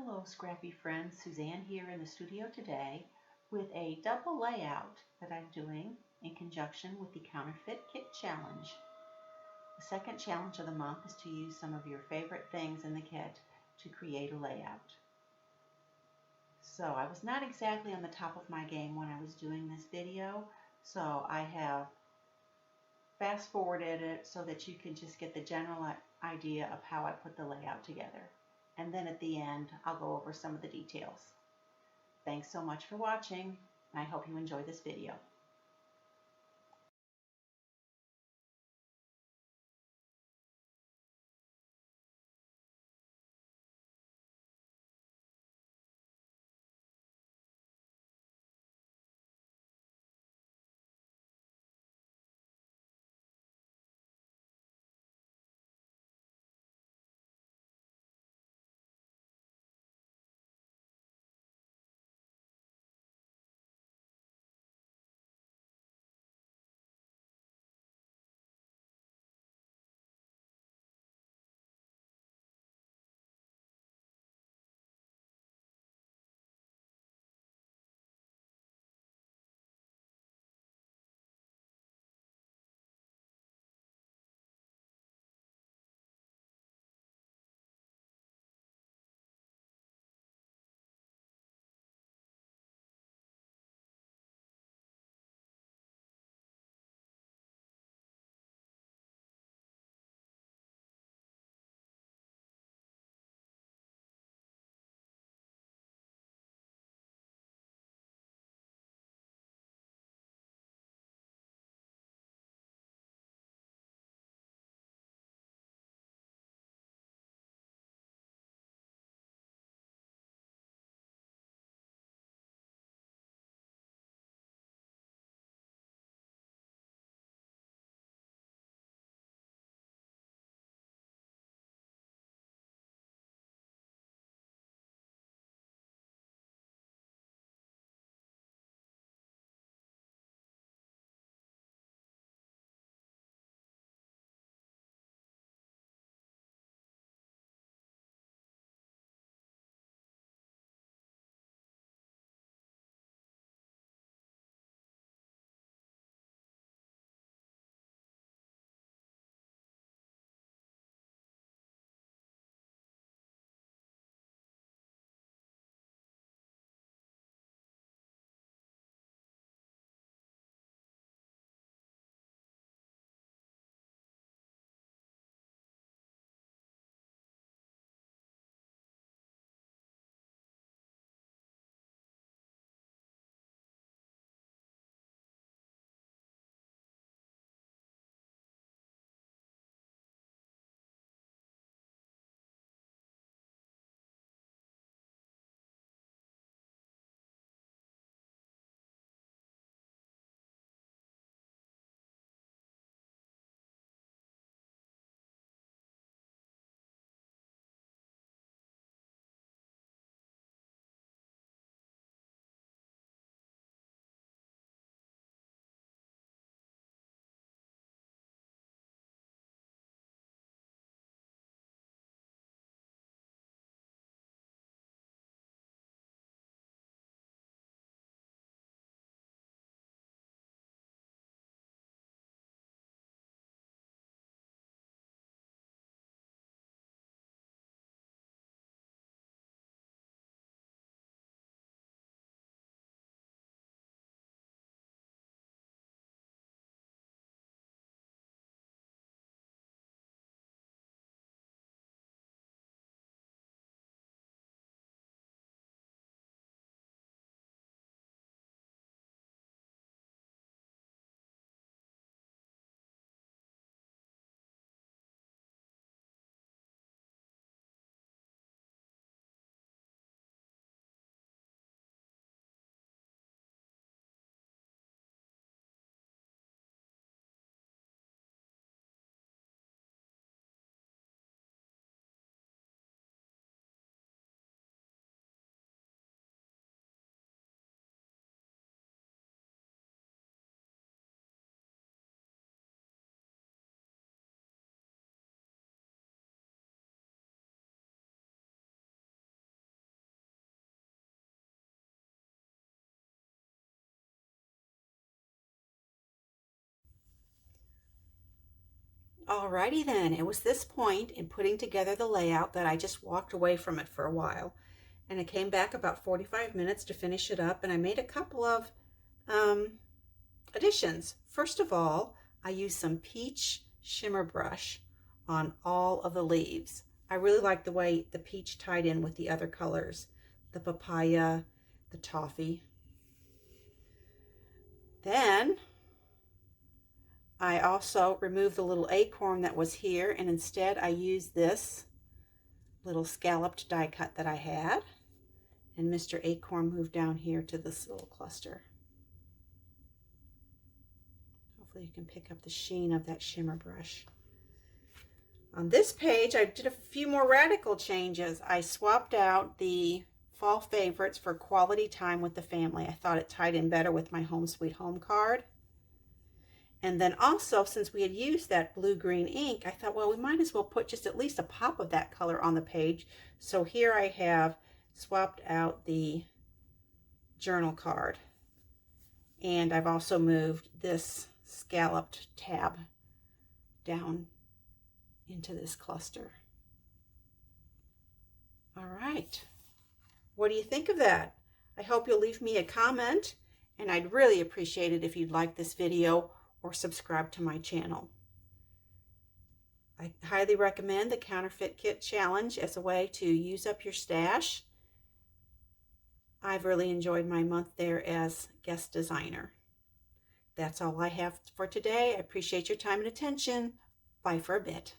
Hello, scrappy friends. Suzanne here in the studio today with a double layout that I'm doing in conjunction with the Counterfeit Kit Challenge. The second challenge of the month is to use some of your favorite things in the kit to create a layout. So I was not exactly on the top of my game when I was doing this video, so I have fast forwarded it so that you can just get the general idea of how I put the layout together. And then at the end, I'll go over some of the details. Thanks so much for watching, and I hope you enjoy this video. Alrighty then, it was this point in putting together the layout that I just walked away from it for a while. And I came back about 45 minutes to finish it up, and I made a couple of additions. First of all, I used some peach shimmer brush on all of the leaves. I really like the way the peach tied in with the other colors, the papaya, the toffee. Then I also removed the little acorn that was here, and instead I used this little scalloped die cut that I had, and Mr. Acorn moved down here to this little cluster. Hopefully you can pick up the sheen of that shimmer brush. On this page, I did a few more radical changes. I swapped out the fall favorites for quality time with the family. I thought it tied in better with my Home Sweet Home card. And then also, since we had used that blue-green ink, I thought, well, we might as well put just at least a pop of that color on the page. So here I have swapped out the journal card. And I've also moved this scalloped tab down into this cluster. All right. What do you think of that? I hope you'll leave me a comment, and I'd really appreciate it if you'd like this video or subscribe to my channel. I highly recommend the Counterfeit Kit Challenge as a way to use up your stash. I've really enjoyed my month there as guest designer. That's all I have for today. I appreciate your time and attention. Bye for a bit.